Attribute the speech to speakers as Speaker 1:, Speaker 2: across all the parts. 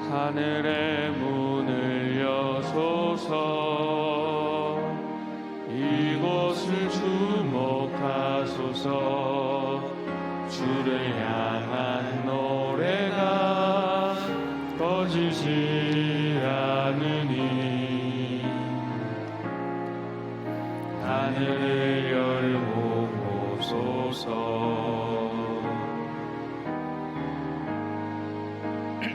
Speaker 1: 하늘의 문을 여소서. 이곳을 주목하소서. 주를 향한 노래가 꺼지지 않으니 하늘을 열고 보소서.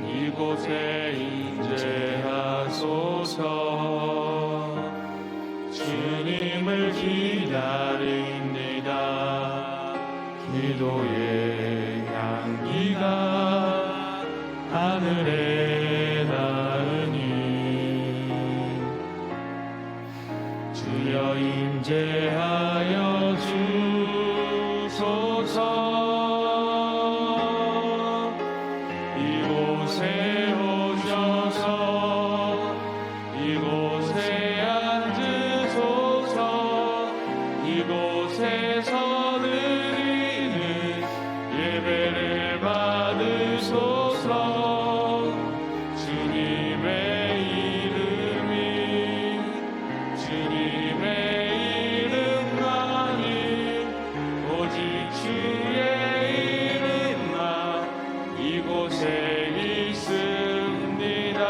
Speaker 1: 이곳에 임재하소서. 주님을 기다립니다. 기도의 향기가 하늘에 닿으니 주여 임재하여 주소서. 이곳에 오셔서 이곳에 앉으소서. 이곳에서 드리는 예배를 받으소서. 주님의 이름만이 오직 주의 이름만 이곳에 있습니다.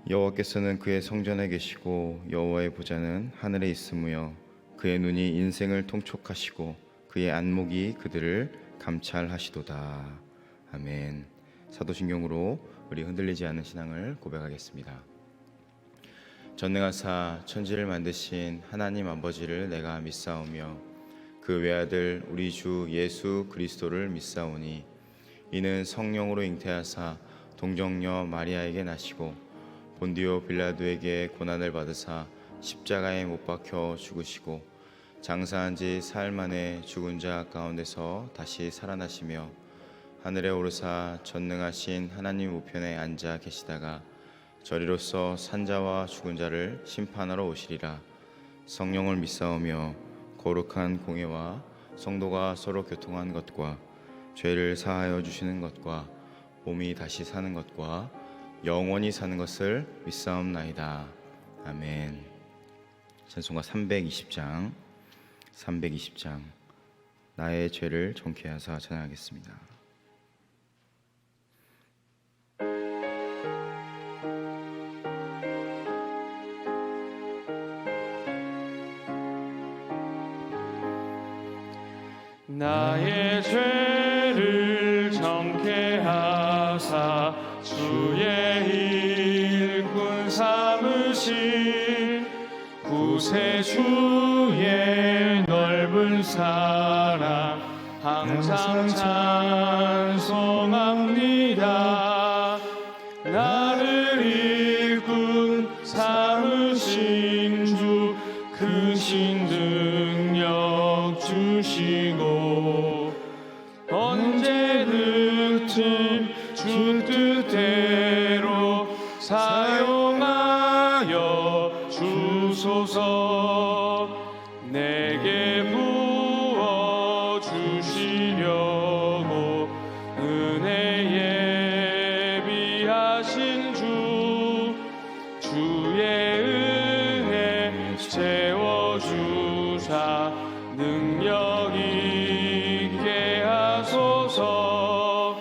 Speaker 2: 여호와께서는 그의 성전에 계시고 여호와의 보좌는 하늘에 있으며 그의 눈이 인생을 통촉하시고 그의 안목이 그들을 감찰하시도다. 아멘. 사도신경으로 우리 흔들리지 않는 신앙을 고백하겠습니다. 전능하사 천지를 만드신 하나님 아버지를 내가 믿사오며 그 외아들 우리 주 예수 그리스도를 믿사오니 이는 성령으로 잉태하사 동정녀 마리아에게 나시고 본디오 빌라도에게 고난을 받으사 십자가에 못 박혀 죽으시고 장사한 지 사흘 만에 죽은 자 가운데서 다시 살아나시며 하늘에 오르사 전능하신 하나님 우편에 앉아 계시다가 저리로서 산자와 죽은 자를 심판하러 오시리라. 성령을 믿사오며 거룩한 공예와 성도가 서로 교통한 것과 죄를 사하여 주시는 것과 몸이 다시 사는 것과 영원히 사는 것을 믿사옵나이다. 아멘. 찬송가 320장 나의 죄를 정케 하사 찬양하겠습니다.
Speaker 1: 나의 죄를 정케 하사 주의 일꾼 삼으신 구세주의 넓은 사랑 항상 찬송합니다. 나를 일꾼 삼으신 주 크신 능력 주시고 언제든지 주 뜻대로 사용하여 주소서. 내게 부어 주시려고 은혜 예비하신 주의 은혜 채워주사 능력 있게 하소서.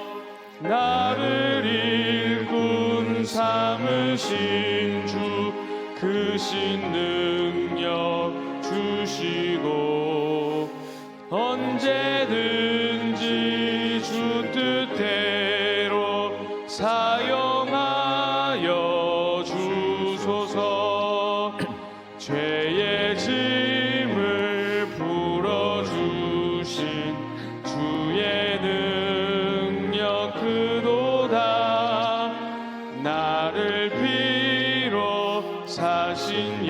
Speaker 1: 나를 일꾼 삼으신 주 크신 능력 주시고 언제든지 주 뜻대로 사용하여 주소서. 죄의 짐을 풀어주신 주의 능력 그도다. 나를 피로 사신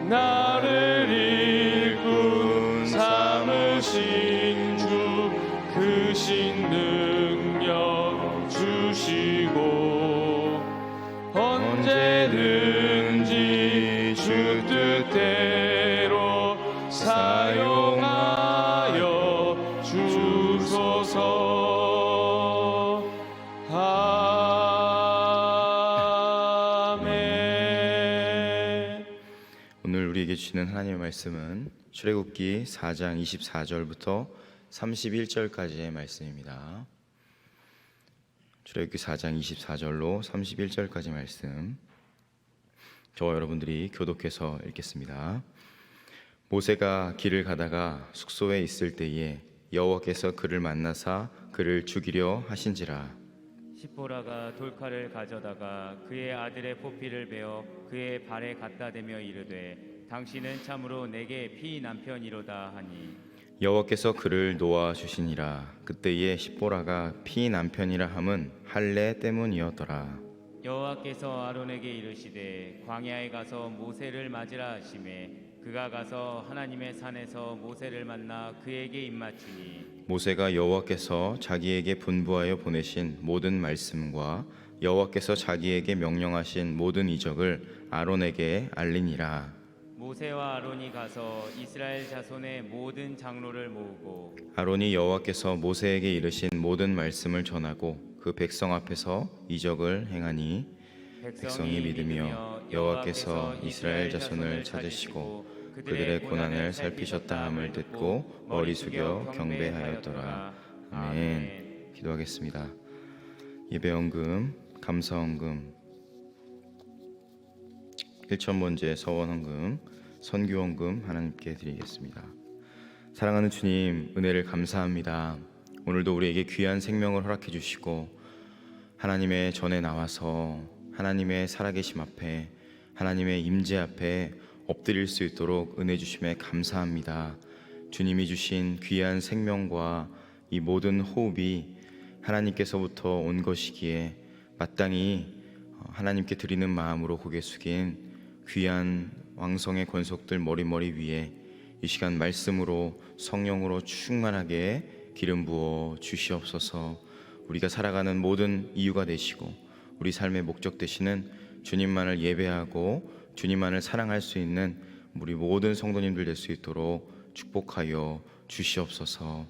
Speaker 1: 나를 일꾼 삼으신 주 크신 능력 주시고 언제든지 주 뜻대로 사용하여 주소서. 아멘.
Speaker 2: 오늘 우리에게 주시는 하나님의 말씀은 출애굽기 4장 24절부터 31절까지의 말씀입니다. 출애굽기 4장 24절로 31절까지 말씀, 저와 여러분들이 교독해서 읽겠습니다. 모세가 길을 가다가 숙소에 있을 때에 여호와께서 그를 만나사 그를 죽이려 하신지라.
Speaker 3: 시보라가 돌칼을 가져다가 그의 아들의 포피를 베어 그의 발에 갖다 대며 이르되 당신은 참으로 내게 피남편이로다 하니
Speaker 2: 여호와께서 그를 놓아 주시니라. 그때에 십보라가 피남편이라 함은 할례 때문이었더라.
Speaker 3: 여호와께서 아론에게 이르시되 광야에 가서 모세를 맞으라 하시매 그가 가서 하나님의 산에서 모세를 만나 그에게 입맞추니
Speaker 2: 모세가 여호와께서 자기에게 분부하여 보내신 모든 말씀과 여호와께서 자기에게 명령하신 모든 이적을 아론에게 알리니라.
Speaker 3: 모세와 아론이 가서 이스라엘 자손의 모든 장로를 모으고
Speaker 2: 아론이 여호와께서 모세에게 이르신 모든 말씀을 전하고 그 백성 앞에서 이적을 행하니 백성이 믿으며 여호와께서 이스라엘 자손을 찾으시고 그들의 고난을 살피셨다 함을 듣고 머리 숙여 경배하였더라. 아멘. 기도하겠습니다. 예배헌금, 감사헌금, 일천번제 서원헌금, 선교헌금 하나님께 드리겠습니다. 사랑하는 주님, 은혜를 감사합니다. 오늘도 우리에게 귀한 생명을 허락해 주시고 하나님의 전에 나와서 하나님의 살아계심 앞에, 하나님의 임재 앞에 엎드릴 수 있도록 은혜 주심에 감사합니다. 주님이 주신 귀한 생명과 이 모든 호흡이 하나님께서부터 온 것이기에 마땅히 하나님께 드리는 마음으로 고개 숙인 귀한 왕성의 권속들 머리머리 위에 이 시간 말씀으로 성령으로 충만하게 기름 부어 주시옵소서. 우리가 살아가는 모든 이유가 되시고 우리 삶의 목적 되시는 주님만을 예배하고 주님만을 사랑할 수 있는 우리 모든 성도님들 될 수 있도록 축복하여 주시옵소서.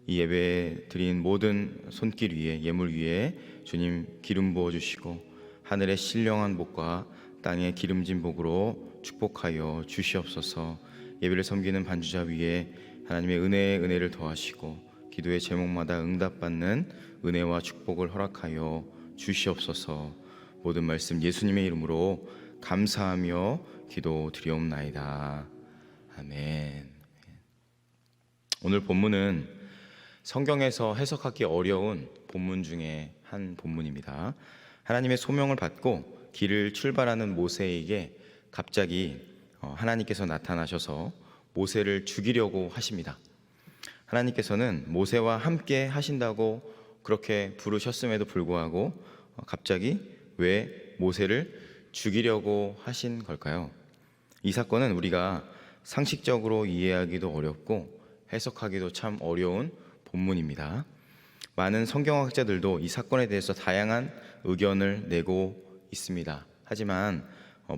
Speaker 2: 이 예배에 드린 모든 손길 위에, 예물 위에 주님 기름 부어 주시고 하늘의 신령한 복과 땅의 기름진 복으로 축복하여 주시옵소서. 예배를 섬기는 반주자 위에 하나님의 은혜를 더하시고 기도의 제목마다 응답받는 은혜와 축복을 허락하여 주시옵소서. 모든 말씀 예수님의 이름으로 감사하며 기도드리옵나이다. 아멘. 오늘 본문은 성경에서 해석하기 어려운 본문 중에 한 본문입니다. 하나님의 소명을 받고 길을 출발하는 모세에게 갑자기 하나님께서 나타나셔서 모세를 죽이려고 하십니다. 하나님께서는 모세와 함께 하신다고 그렇게 부르셨음에도 불구하고 갑자기 왜 모세를 죽이려고 하신 걸까요? 이 사건은 우리가 상식적으로 이해하기도 어렵고 해석하기도 참 어려운 본문입니다. 많은 성경학자들도 이 사건에 대해서 다양한 의견을 내고 있습니다. 하지만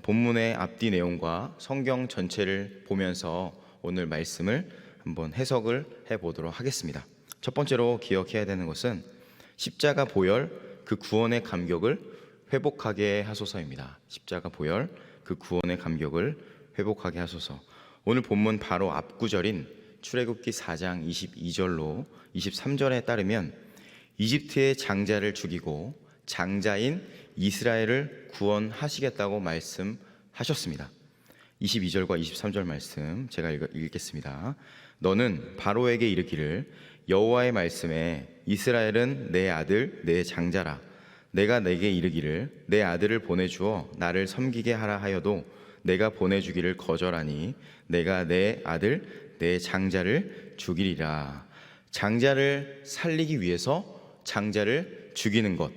Speaker 2: 본문의 앞뒤 내용과 성경 전체를 보면서 오늘 말씀을 한번 해석을 해보도록 하겠습니다. 첫 번째로 기억해야 되는 것은 십자가 보혈 그 구원의 감격을 회복하게 하소서입니다. 십자가 보혈 그 구원의 감격을 회복하게 하소서. 오늘 본문 바로 앞구절인 출애굽기 4장 22절로 23절에 따르면 이집트의 장자를 죽이고 장자인 이스라엘을 구원하시겠다고 말씀하셨습니다. 22절과 23절 말씀 제가 읽겠습니다. 너는 바로에게 이르기를 여호와의 말씀에 이스라엘은 내 아들 내 장자라. 내가 내게 이르기를 내 아들을 보내주어 나를 섬기게 하라 하여도 내가 보내주기를 거절하니 내가 내 아들 내 장자를 죽이리라. 장자를 살리기 위해서 장자를 죽이는 것,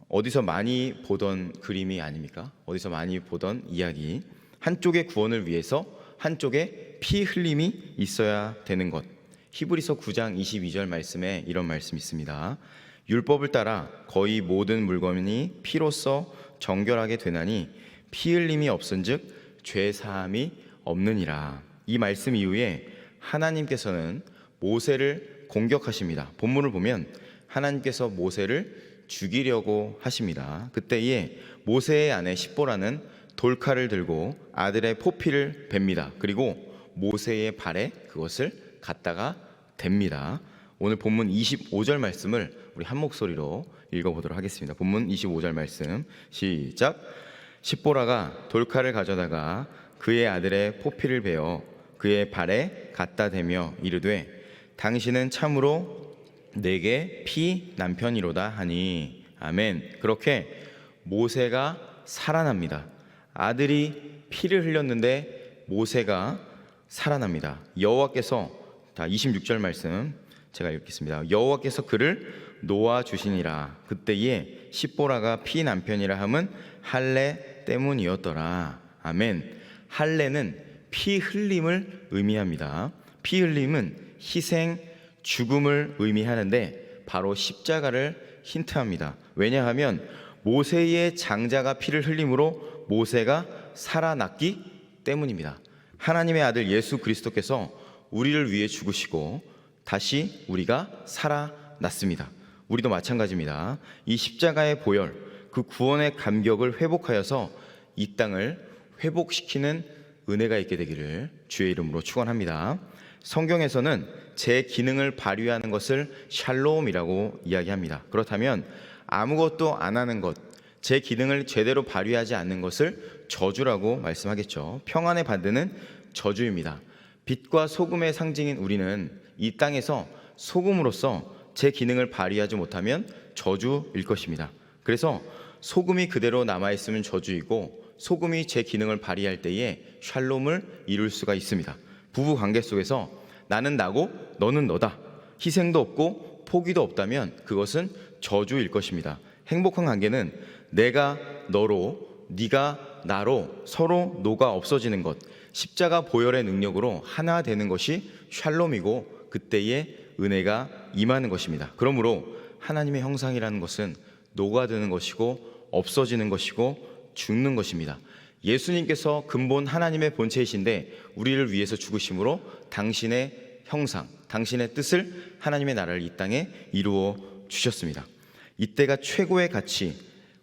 Speaker 2: 어디서 많이 보던 그림이 아닙니까? 어디서 많이 보던 이야기. 한쪽의 구원을 위해서 한쪽에 피 흘림이 있어야 되는 것. 히브리서 9장 22절 말씀에 이런 말씀이 있습니다. 율법을 따라 거의 모든 물건이 피로써 정결하게 되나니 피 흘림이 없은즉 죄 사함이 없느니라. 이 말씀 이후에 하나님께서는 모세를 공격하십니다. 본문을 보면 하나님께서 모세를 죽이려고 하십니다. 그때에 모세의 아내 십보라는 돌칼을 들고 아들의 포피를 뱁니다. 그리고 모세의 발에 그것을 갖다가 댑니다. 오늘 본문 25절 말씀을 우리 한 목소리로 읽어보도록 하겠습니다. 본문 25절 말씀 시작. 십보라가 돌칼을 가져다가 그의 아들의 포피를 베어 그의 발에 갖다 대며 이르되 당신은 참으로 내게 피 남편이로다 하니. 아멘. 그렇게 모세가 살아납니다. 아들이 피를 흘렸는데 모세가 살아납니다. 여호와께서 26절 말씀 제가 읽겠습니다. 여호와께서 그를 놓아 주시니라. 그때에 십보라가 피 남편이라 함은 할례 때문이었더라. 아멘. 할례는 피 흘림을 의미합니다. 피 흘림은 희생, 죽음을 의미하는데 바로 십자가를 힌트합니다. 왜냐하면 모세의 장자가 피를 흘림으로 모세가 살아났기 때문입니다. 하나님의 아들 예수 그리스도께서 우리를 위해 죽으시고 다시 우리가 살아났습니다. 우리도 마찬가지입니다. 이 십자가의 보혈, 그 구원의 감격을 회복하여서 이 땅을 회복시키는 은혜가 있게 되기를 주의 이름으로 축원합니다. 성경에서는 제 기능을 발휘하는 것을 샬롬이라고 이야기합니다. 그렇다면 아무것도 안 하는 것, 제 기능을 제대로 발휘하지 않는 것을 저주라고 말씀하겠죠. 평안의 반대는 저주입니다. 빛과 소금의 상징인 우리는 이 땅에서 소금으로서 제 기능을 발휘하지 못하면 저주일 것입니다. 그래서 소금이 그대로 남아있으면 저주이고 소금이 제 기능을 발휘할 때에 샬롬을 이룰 수가 있습니다. 부부 관계 속에서 나는 나고 너는 너다, 희생도 없고 포기도 없다면 그것은 저주일 것입니다. 행복한 관계는 내가 너로, 네가 나로 서로 녹아 없어지는 것, 십자가 보혈의 능력으로 하나 되는 것이 샬롬이고 그때의 은혜가 임하는 것입니다. 그러므로 하나님의 형상이라는 것은 녹아드는 것이고 없어지는 것이고 죽는 것입니다. 예수님께서 근본 하나님의 본체이신데 우리를 위해서 죽으심으로 당신의 형상, 당신의 뜻을 하나님의 나라를 이 땅에 이루어 주셨습니다. 이때가 최고의 가치,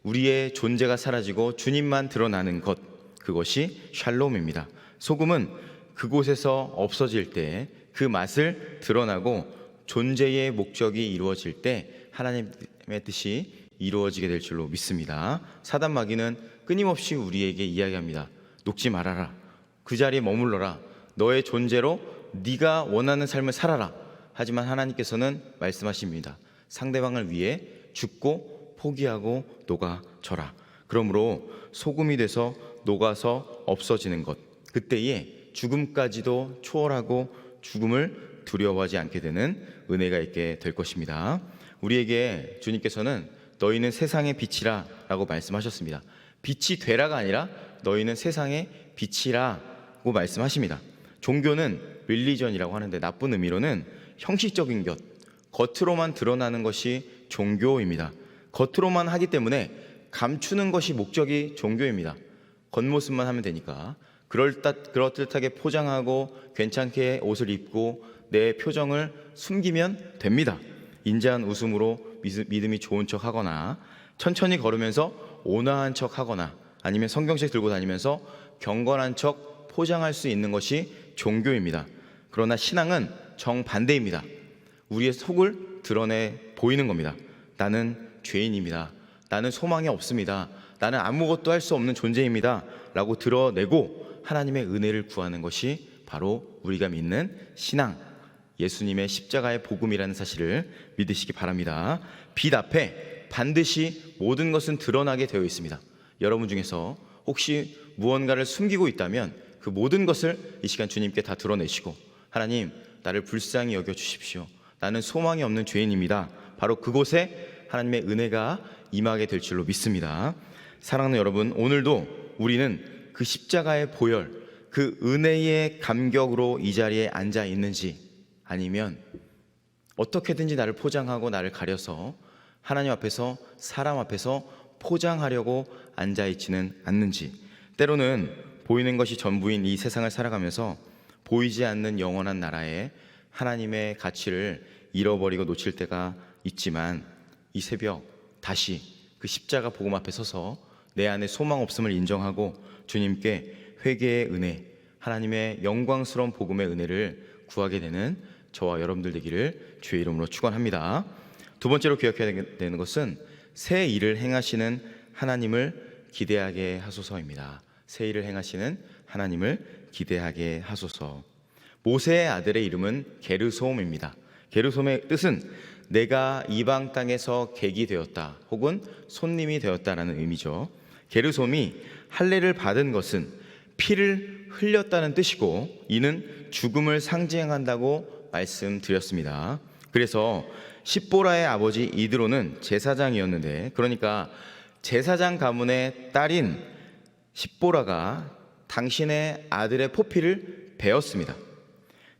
Speaker 2: 우리의 존재가 사라지고 주님만 드러나는 것, 그것이 샬롬입니다. 소금은 그곳에서 없어질 때 그 맛을 드러나고 존재의 목적이 이루어질 때 하나님의 뜻이 이루어지게 될 줄로 믿습니다. 사단 마귀는 끊임없이 우리에게 이야기합니다. 녹지 말아라. 그 자리에 머물러라. 너의 존재로 네가 원하는 삶을 살아라. 하지만 하나님께서는 말씀하십니다. 상대방을 위해 죽고 포기하고 녹아져라. 그러므로 소금이 돼서 녹아서 없어지는 것, 그때에 죽음까지도 초월하고 죽음을 두려워하지 않게 되는 은혜가 있게 될 것입니다. 우리에게 주님께서는 너희는 세상의 빛이라 라고 말씀하셨습니다. 빛이 되라가 아니라 너희는 세상의 빛이라고 말씀하십니다. 종교는 릴리전이라고 하는데 나쁜 의미로는 형식적인 것, 겉으로만 드러나는 것이 종교입니다. 겉으로만 하기 때문에 감추는 것이 목적이 종교입니다. 겉모습만 하면 되니까 그럴듯하게 포장하고 괜찮게 옷을 입고 내 표정을 숨기면 됩니다. 인자한 웃음으로 믿음이 좋은 척 하거나 천천히 걸으면서 온화한 척 하거나 아니면 성경책 들고 다니면서 경건한 척 포장할 수 있는 것이 종교입니다. 그러나 신앙은 정반대입니다. 우리의 속을 드러내 보이는 겁니다. 나는 죄인입니다. 나는 소망이 없습니다. 나는 아무것도 할 수 없는 존재입니다. 라고 드러내고 하나님의 은혜를 구하는 것이 바로 우리가 믿는 신앙, 예수님의 십자가의 복음이라는 사실을 믿으시기 바랍니다. 빛 앞에 반드시 모든 것은 드러나게 되어 있습니다. 여러분 중에서 혹시 무언가를 숨기고 있다면 그 모든 것을 이 시간 주님께 다 드러내시고 하나님, 나를 불쌍히 여겨 주십시오. 나는 소망이 없는 죄인입니다. 바로 그곳에 하나님의 은혜가 임하게 될 줄로 믿습니다. 사랑하는 여러분, 오늘도 우리는 그 십자가의 보혈, 그 은혜의 감격으로 이 자리에 앉아 있는지, 아니면 어떻게든지 나를 포장하고 나를 가려서 하나님 앞에서, 사람 앞에서 포장하려고 앉아 있지는 않는지, 때로는 보이는 것이 전부인 이 세상을 살아가면서 보이지 않는 영원한 나라에 하나님의 가치를 잃어버리고 놓칠 때가 있지만, 이 새벽 다시 그 십자가 복음 앞에 서서 내 안에 소망 없음을 인정하고 주님께 회개의 은혜, 하나님의 영광스러운 복음의 은혜를 구하게 되는 저와 여러분들 되기를 주의 이름으로 축원합니다. 두 번째로 기억해야 되는 것은 새 일을 행하시는 하나님을 기대하게 하소서입니다. 새 일을 행하시는 하나님을 기대하게 하소서. 모세의 아들의 이름은 게르솜입니다. 게르솜의 뜻은 내가 이방 땅에서 객이 되었다, 혹은 손님이 되었다라는 의미죠. 게르솜이 할례를 받은 것은 피를 흘렸다는 뜻이고, 이는 죽음을 상징한다고 말씀드렸습니다. 그래서 십보라의 아버지 이드로는 제사장이었는데, 그러니까 제사장 가문의 딸인 십보라가 당신의 아들의 포피를 베었습니다.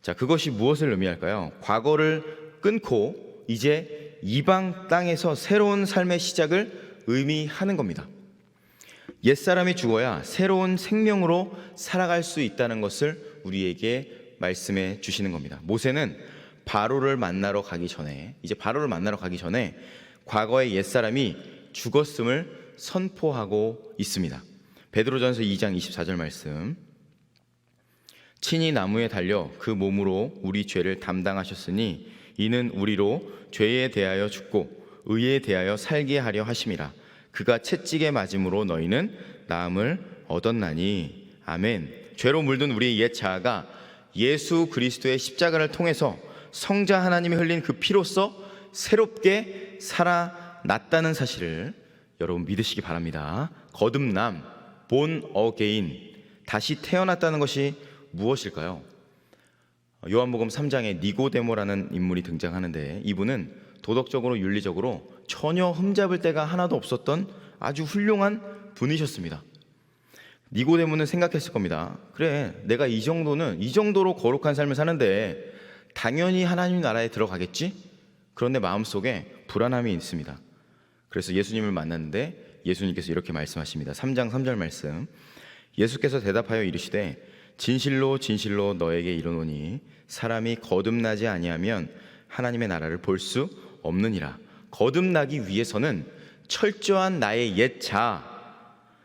Speaker 2: 자, 그것이 무엇을 의미할까요? 과거를 끊고 이제 이방 땅에서 새로운 삶의 시작을 의미하는 겁니다. 옛사람이 죽어야 새로운 생명으로 살아갈 수 있다는 것을 우리에게 말씀해 주시는 겁니다. 모세는 바로를 만나러 가기 전에, 과거의 옛사람이 죽었음을 선포하고 있습니다. 베드로전서 2장 24절 말씀, 친히 나무에 달려 그 몸으로 우리 죄를 담당하셨으니 이는 우리로 죄에 대하여 죽고 의에 대하여 살게 하려 하심이라. 그가 채찍에 맞음으로 너희는 나음을 얻었나니. 아멘. 죄로 물든 우리의 옛 자아가 예수 그리스도의 십자가를 통해서 성자 하나님이 흘린 그 피로써 새롭게 살아났다는 사실을 여러분 믿으시기 바랍니다. 거듭남, 본 어게인, 다시 태어났다는 것이 무엇일까요? 요한복음 3장에 니고데모라는 인물이 등장하는데, 이분은 도덕적으로 윤리적으로 전혀 흠잡을 데가 하나도 없었던 아주 훌륭한 분이셨습니다. 니고데모는 생각했을 겁니다. 그래, 내가 이 정도로 거룩한 삶을 사는데 당연히 하나님 나라에 들어가겠지? 그런데 마음속에 불안함이 있습니다. 그래서 예수님을 만났는데 예수님께서 이렇게 말씀하십니다. 3장 3절 말씀, 예수께서 대답하여 이르시되 진실로 진실로 너에게 이르노니 사람이 거듭나지 아니하면 하나님의 나라를 볼 수 없느니라. 거듭나기 위해서는 철저한 나의 옛 자아,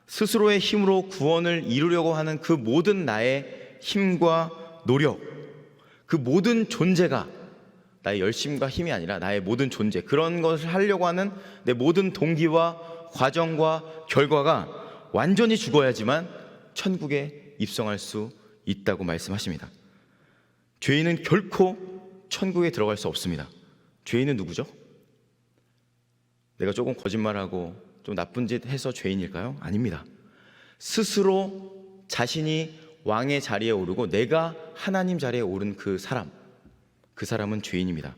Speaker 2: 스스로의 힘으로 구원을 이루려고 하는 그 모든 나의 힘과 노력, 그 모든 존재가, 나의 열심과 힘이 아니라 나의 모든 존재, 그런 것을 하려고 하는 내 모든 동기와 과정과 결과가 완전히 죽어야지만 천국에 입성할 수 있다고 말씀하십니다. 죄인은 결코 천국에 들어갈 수 없습니다. 죄인은 누구죠? 내가 조금 거짓말하고 좀 나쁜 짓 해서 죄인일까요? 아닙니다. 스스로 자신이 왕의 자리에 오르고 내가 하나님 자리에 오른 그 사람은 죄인입니다.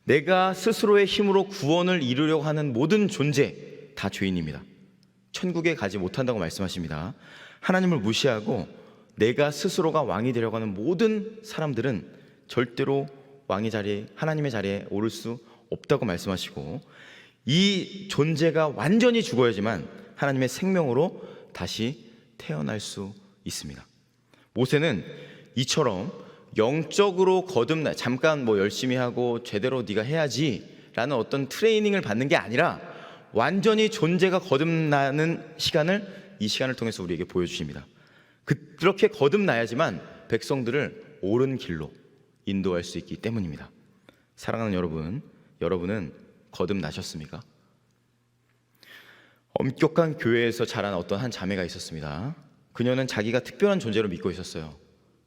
Speaker 2: 내가 스스로의 힘으로 구원을 이루려고 하는 모든 존재 다 죄인입니다. 천국에 가지 못한다고 말씀하십니다. 하나님을 무시하고 내가 스스로가 왕이 되려고 하는 모든 사람들은 절대로 왕의 자리에, 하나님의 자리에 오를 수 없다고 말씀하시고, 이 존재가 완전히 죽어야지만 하나님의 생명으로 다시 태어날 수 있습니다. 모세는 이처럼 영적으로 거듭나, 잠깐 열심히 하고 제대로 네가 해야지 라는 어떤 트레이닝을 받는 게 아니라 완전히 존재가 거듭나는 시간을, 이 시간을 통해서 우리에게 보여주십니다. 그렇게 거듭나야지만 백성들을 옳은 길로 인도할 수 있기 때문입니다. 사랑하는 여러분, 여러분은 거듭나셨습니까? 엄격한 교회에서 자란 어떤 한 자매가 있었습니다. 그녀는 자기가 특별한 존재로 믿고 있었어요.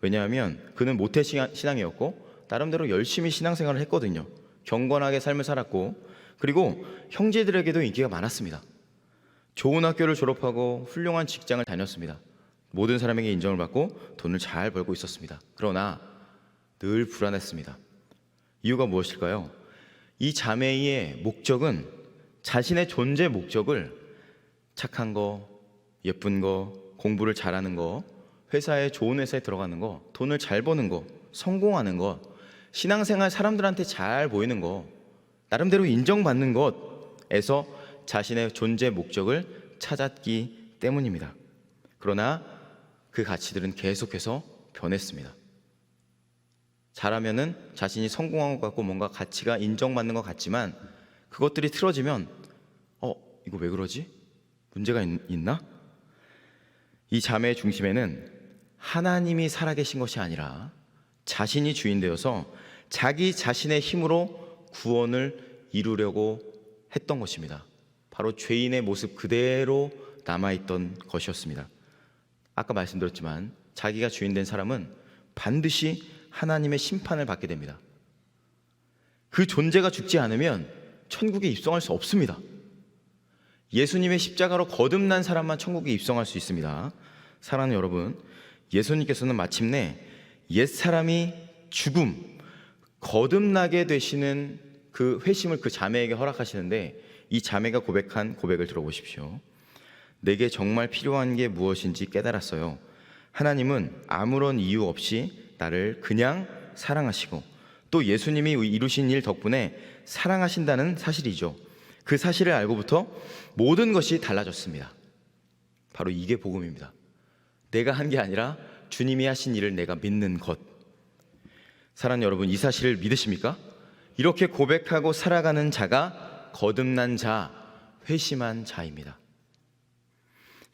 Speaker 2: 왜냐하면 그는 모태 신앙이었고 나름대로 열심히 신앙생활을 했거든요. 경건하게 삶을 살았고, 그리고 형제들에게도 인기가 많았습니다. 좋은 학교를 졸업하고 훌륭한 직장을 다녔습니다. 모든 사람에게 인정을 받고 돈을 잘 벌고 있었습니다. 그러나 늘 불안했습니다. 이유가 무엇일까요? 이 자매의 목적은, 자신의 존재 목적을 착한 거, 예쁜 거, 공부를 잘하는 거, 좋은 회사에 들어가는 거, 돈을 잘 버는 거, 성공하는 거, 신앙생활 사람들한테 잘 보이는 거, 나름대로 인정받는 것에서 자신의 존재 목적을 찾았기 때문입니다. 그러나 그 가치들은 계속해서 변했습니다. 잘하면은 자신이 성공한 것 같고 뭔가 가치가 인정받는 것 같지만 그것들이 틀어지면 이거 왜 그러지? 문제가 있나? 이 자매의 중심에는 하나님이 살아계신 것이 아니라 자신이 주인 되어서 자기 자신의 힘으로 구원을 이루려고 했던 것입니다. 바로 죄인의 모습 그대로 남아있던 것이었습니다. 아까 말씀드렸지만 자기가 주인 된 사람은 반드시 하나님의 심판을 받게 됩니다. 그 존재가 죽지 않으면 천국에 입성할 수 없습니다. 예수님의 십자가로 거듭난 사람만 천국에 입성할 수 있습니다. 사랑하는 여러분, 예수님께서는 마침내 옛사람이 죽음, 거듭나게 되시는 그 회심을 그 자매에게 허락하시는데, 이 자매가 고백한 고백을 들어보십시오. 내게 정말 필요한 게 무엇인지 깨달았어요. 하나님은 아무런 이유 없이 나를 그냥 사랑하시고 또 예수님이 이루신 일 덕분에 사랑하신다는 사실이죠. 그 사실을 알고부터 모든 것이 달라졌습니다. 바로 이게 복음입니다. 내가 한 게 아니라 주님이 하신 일을 내가 믿는 것. 사랑하는 여러분, 이 사실을 믿으십니까? 이렇게 고백하고 살아가는 자가 거듭난 자, 회심한 자입니다.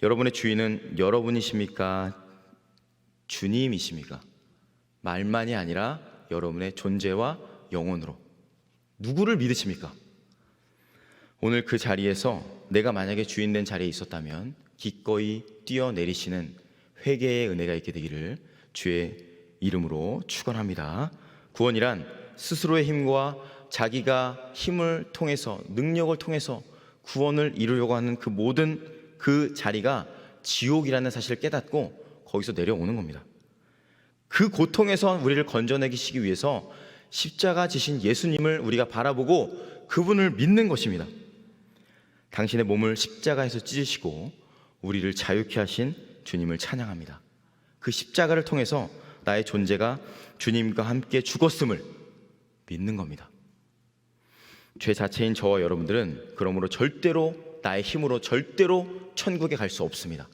Speaker 2: 여러분의 주인은 여러분이십니까? 주님이십니까? 말만이 아니라 여러분의 존재와 영혼으로. 누구를 믿으십니까? 오늘 그 자리에서 내가 만약에 주인 된 자리에 있었다면 기꺼이 뛰어내리시는 회개의 은혜가 있게 되기를 주의 이름으로 축원합니다. 구원이란 스스로의 힘과 자기가 힘을 통해서, 능력을 통해서 구원을 이루려고 하는 그 모든 그 자리가 지옥이라는 사실을 깨닫고 거기서 내려오는 겁니다. 그 고통에서 우리를 건져내시기 위해서 십자가 지신 예수님을 우리가 바라보고 그분을 믿는 것입니다. 당신의 몸을 십자가에서 찢으시고 우리를 자유케 하신 주님을 찬양합니다. 그 십자가를 통해서 나의 존재가 주님과 함께 죽었음을 믿는 겁니다. 죄 자체인 저와 여러분들은 그러므로 절대로 나의 힘으로 절대로 천국에 갈 수 없습니다.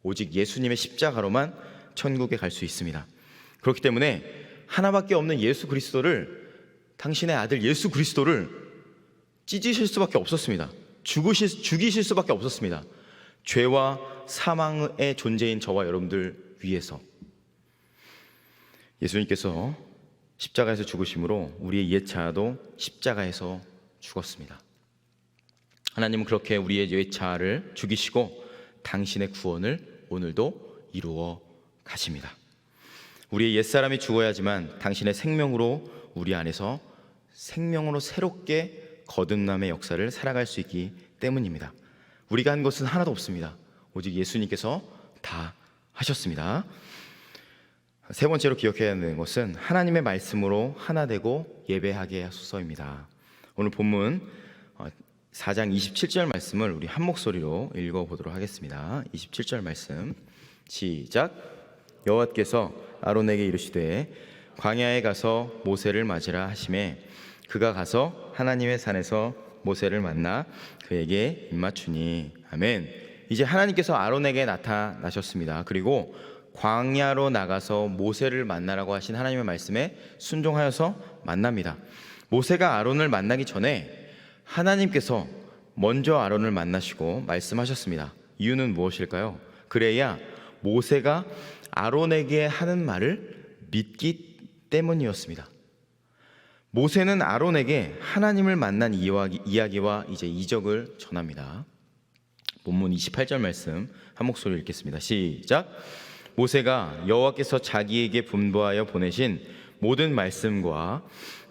Speaker 2: 오직 예수님의 십자가로만 천국에 갈 수 있습니다. 그렇기 때문에 하나밖에 없는 예수 그리스도를, 당신의 아들 예수 그리스도를 찢으실 수밖에 없었습니다. 죽이실 수밖에 없었습니다. 죄와 사망의 존재인 저와 여러분들 위해서. 예수님께서 십자가에서 죽으심으로 우리의 옛 자아도 십자가에서 죽었습니다. 하나님은 그렇게 우리의 옛 자아를 죽이시고 당신의 구원을 오늘도 이루어 가십니다. 우리의 옛사람이 죽어야지만 당신의 생명으로 우리 안에서 생명으로 새롭게 거듭남의 역사를 살아갈 수 있기 때문입니다. 우리가 한 것은 하나도 없습니다. 오직 예수님께서 다 하셨습니다. 세 번째로 기억해야 하는 것은 하나님의 말씀으로 하나 되고 예배하게 하소서입니다. 오늘 본문 4장 27절 말씀을 우리 한 목소리로 읽어보도록 하겠습니다. 27절 말씀 시작. 여호와께서 아론에게 이르시되 광야에 가서 모세를 맞으라 하시매 그가 가서 하나님의 산에서 모세를 만나 그에게 입맞추니. 아멘. 이제 하나님께서 아론에게 나타나셨습니다. 그리고 광야로 나가서 모세를 만나라고 하신 하나님의 말씀에 순종하여서 만납니다. 모세가 아론을 만나기 전에 하나님께서 먼저 아론을 만나시고 말씀하셨습니다. 이유는 무엇일까요? 그래야 모세가 아론에게 하는 말을 믿기 때문이었습니다. 모세는 아론에게 하나님을 만난 이야기와 이제 이적을 전합니다. 본문 28절 말씀 한 목소리로 읽겠습니다. 시작. 모세가 여호와께서 자기에게 분부하여 보내신 모든 말씀과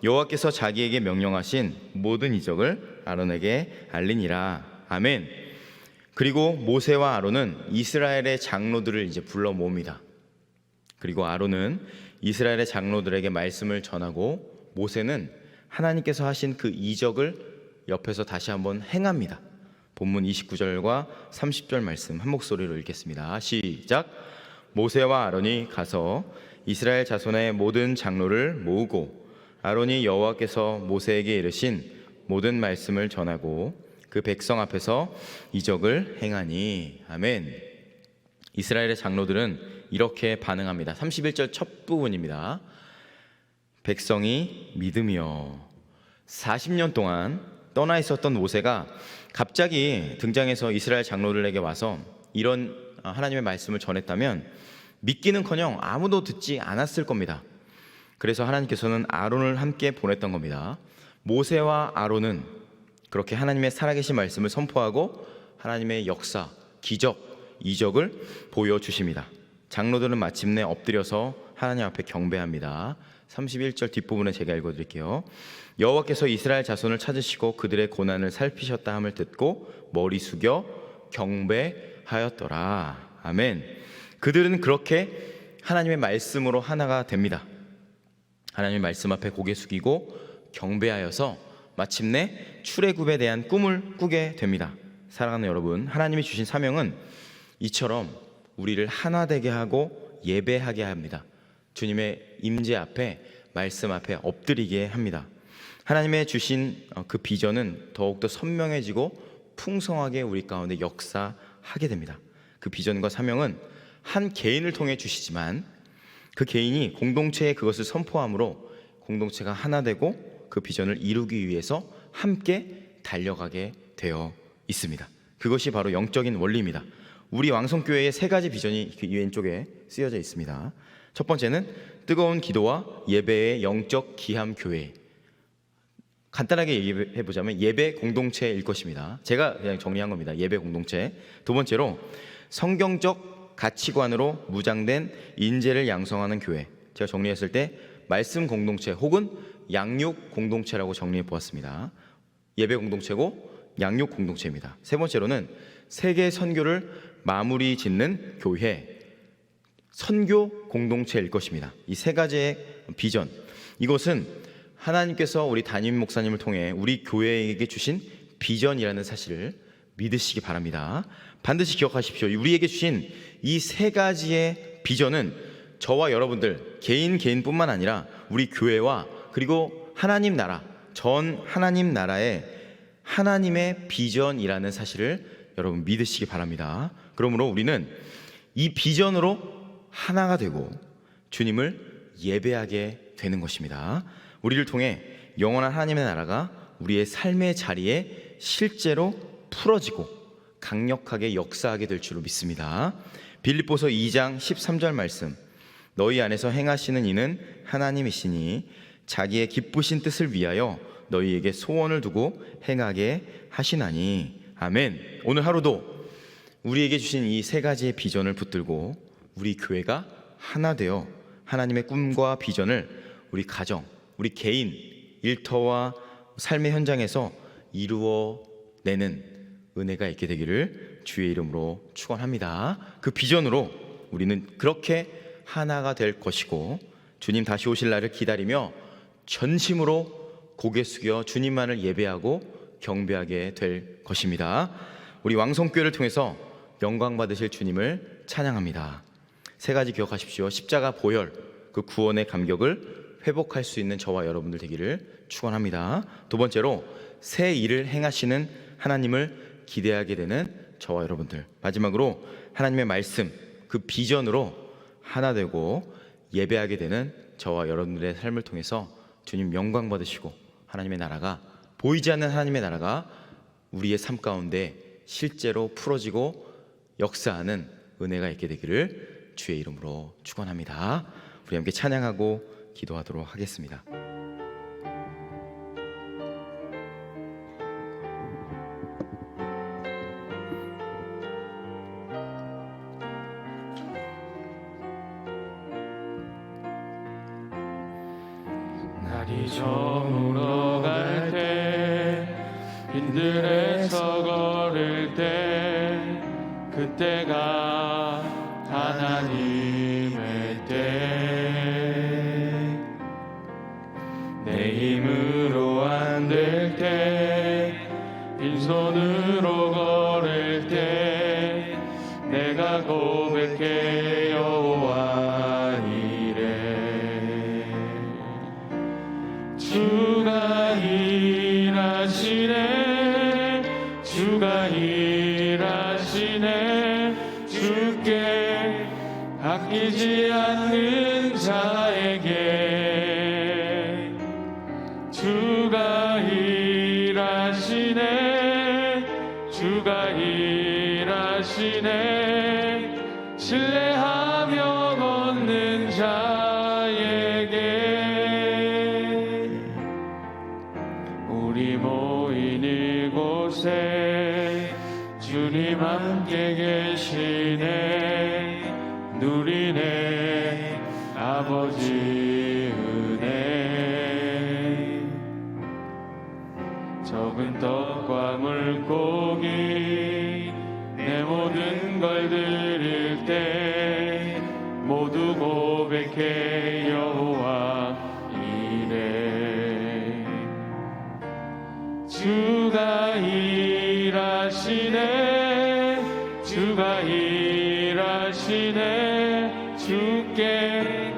Speaker 2: 여호와께서 자기에게 명령하신 모든 이적을 아론에게 알리니라. 아멘. 그리고 모세와 아론은 이스라엘의 장로들을 이제 불러 모읍니다. 그리고 아론은 이스라엘의 장로들에게 말씀을 전하고 모세는 하나님께서 하신 그 이적을 옆에서 다시 한번 행합니다. 본문 29절과 30절 말씀 한 목소리로 읽겠습니다. 시작. 모세와 아론이 가서 이스라엘 자손의 모든 장로를 모으고 아론이 여호와께서 모세에게 이르신 모든 말씀을 전하고 그 백성 앞에서 이적을 행하니. 아멘. 이스라엘의 장로들은 이렇게 반응합니다. 31절 첫 부분입니다. 백성이 믿으며. 40년 동안 떠나 있었던 모세가 갑자기 등장해서 이스라엘 장로들에게 와서 이런 하나님의 말씀을 전했다면 믿기는커녕 아무도 듣지 않았을 겁니다. 그래서 하나님께서는 아론을 함께 보냈던 겁니다. 모세와 아론은 그렇게 하나님의 살아계신 말씀을 선포하고 하나님의 역사, 기적, 이적을 보여주십니다. 장로들은 마침내 엎드려서 하나님 앞에 경배합니다. 31절 뒷부분에 제가 읽어드릴게요. 여호와께서 이스라엘 자손을 찾으시고 그들의 고난을 살피셨다 함을 듣고 머리 숙여 경배하였더라. 아멘. 그들은 그렇게 하나님의 말씀으로 하나가 됩니다. 하나님의 말씀 앞에 고개 숙이고 경배하여서 마침내 출애굽에 대한 꿈을 꾸게 됩니다. 사랑하는 여러분, 하나님이 주신 사명은 이처럼 우리를 하나 되게 하고 예배하게 합니다. 주님의 임재 앞에, 말씀 앞에 엎드리게 합니다. 하나님의 주신 그 비전은 더욱더 선명해지고 풍성하게 우리 가운데 역사하게 됩니다. 그 비전과 사명은 한 개인을 통해 주시지만 그 개인이 공동체에 그것을 선포함으로 공동체가 하나 되고 그 비전을 이루기 위해서 함께 달려가게 되어 있습니다. 그것이 바로 영적인 원리입니다. 우리 왕성교회의 세 가지 비전이 이 왼쪽에 쓰여져 있습니다. 첫 번째는 뜨거운 기도와 예배의 영적 기함 교회. 간단하게 얘기해 보자면 예배 공동체일 것입니다. 제가 그냥 정리한 겁니다. 예배 공동체. 두 번째로 성경적 가치관으로 무장된 인재를 양성하는 교회. 제가 정리했을 때 말씀 공동체 혹은 양육 공동체라고 정리해 보았습니다. 예배 공동체고 양육 공동체입니다. 세 번째로는 세계 선교를 마무리 짓는 교회, 선교 공동체일 것입니다. 이 세 가지의 비전, 이것은 하나님께서 우리 담임 목사님을 통해 우리 교회에게 주신 비전이라는 사실을 믿으시기 바랍니다. 반드시 기억하십시오. 우리에게 주신 이 세 가지의 비전은 저와 여러분들 개인뿐만 아니라 우리 교회와 그리고 하나님 나라, 전 하나님 나라의 하나님의 비전이라는 사실을 여러분 믿으시기 바랍니다. 그러므로 우리는 이 비전으로 하나가 되고 주님을 예배하게 되는 것입니다. 우리를 통해 영원한 하나님의 나라가 우리의 삶의 자리에 실제로 풀어지고 강력하게 역사하게 될 줄로 믿습니다. 빌립보서 2장 13절 말씀. 너희 안에서 행하시는 이는 하나님이시니 자기의 기쁘신 뜻을 위하여 너희에게 소원을 두고 행하게 하시나니. 아멘. 오늘 하루도 우리에게 주신 이 세 가지의 비전을 붙들고 우리 교회가 하나 되어 하나님의 꿈과 비전을 우리 가정, 우리 개인, 일터와 삶의 현장에서 이루어내는 은혜가 있게 되기를 주의 이름으로 축원합니다. 그 비전으로 우리는 그렇게 하나가 될 것이고 주님 다시 오실 날을 기다리며 전심으로 고개 숙여 주님만을 예배하고 경배하게 될 것입니다. 우리 왕성교회를 통해서 영광 받으실 주님을 찬양합니다. 세 가지 기억하십시오. 십자가 보혈, 그 구원의 감격을 회복할 수 있는 저와 여러분들 되기를 축원합니다. 두 번째로 새 일을 행하시는 하나님을 기대하게 되는 저와 여러분들. 마지막으로 하나님의 말씀, 그 비전으로 하나 되고 예배하게 되는 저와 여러분들의 삶을 통해서 주님 영광 받으시고 하나님의 나라가, 보이지 않는 하나님의 나라가 우리의 삶 가운데 실제로 풀어지고 역사하는 은혜가 있게 되기를 주의 이름으로 축원합니다. 우리 함께 찬양하고 기도하도록 하겠습니다.
Speaker 1: 날이 저물어 갈 때 빈들에서 걸을 때 그때가 하나님의 때 내 힘으로 안 될 때 빈손으로 아끼지 않는 자에게 주가 일하시네 주가 일하시네 신뢰하며 걷는 자에게 우리 모인 이곳에 주님 함께 계시네 누리네 아버지 은혜 적은 떡과 물고기 내 모든 걸 드릴 때 모두 고백해 여호와 이래 주가 일하시네 주가 일하시네 주께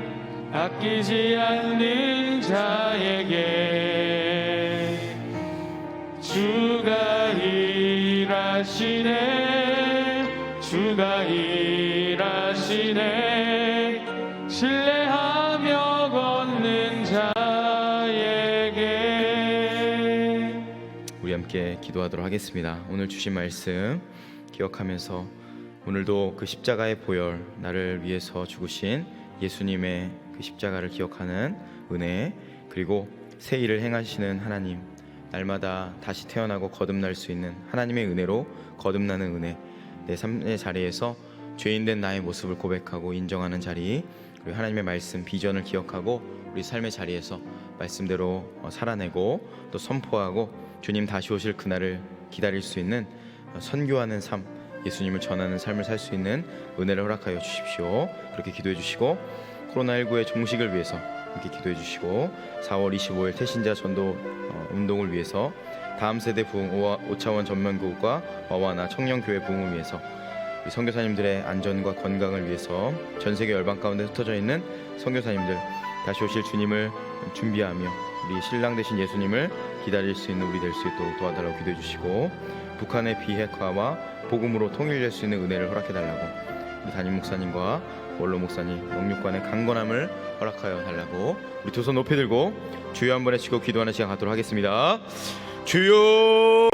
Speaker 1: 아끼지 않는 자에게 주가 일하시네 주가 일하시네 신뢰하며 걷는 자에게
Speaker 2: 우리 함께 기도하도록 하겠습니다. 오늘 주신 말씀 기억하면서 오늘도 그 십자가의 보혈 나를 위해서 죽으신 예수님의 그 십자가를 기억하는 은혜 그리고 새 일을 행하시는 하나님 날마다 다시 태어나고 거듭날 수 있는 하나님의 은혜로 거듭나는 은혜 내 삶의 자리에서 죄인된 나의 모습을 고백하고 인정하는 자리 그리고 하나님의 말씀 비전을 기억하고 우리 삶의 자리에서 말씀대로 살아내고 또 선포하고 주님 다시 오실 그날을 기다릴 수 있는 선교하는 삶 예수님을 전하는 삶을 살 수 있는 은혜를 허락하여 주십시오. 그렇게 기도해 주시고 코로나19의 종식을 위해서 함께 기도해 주시고 4월 25일 태신자 전도 운동을 위해서 다음 세대 부흥 5차원 전면교육과 와와나 청년교회 부흥을 위해서 우리 선교사님들의 안전과 건강을 위해서 전 세계 열방 가운데 흩어져 있는 선교사님들 다시 오실 주님을 준비하며 우리 신랑 되신 예수님을 기다릴 수 있는 우리 될 수 있도록 도와달라고 기도해 주시고 북한의 비핵화와 복음으로 통일될 수 있는 은혜를 허락해 달라고 우리 담임 목사님과 원로 목사님 영육관의 강건함을 허락하여 달라고 우리 두 손 높이 들고 주여 한번 외치고 기도하는 시간 갖도록 하겠습니다. 주여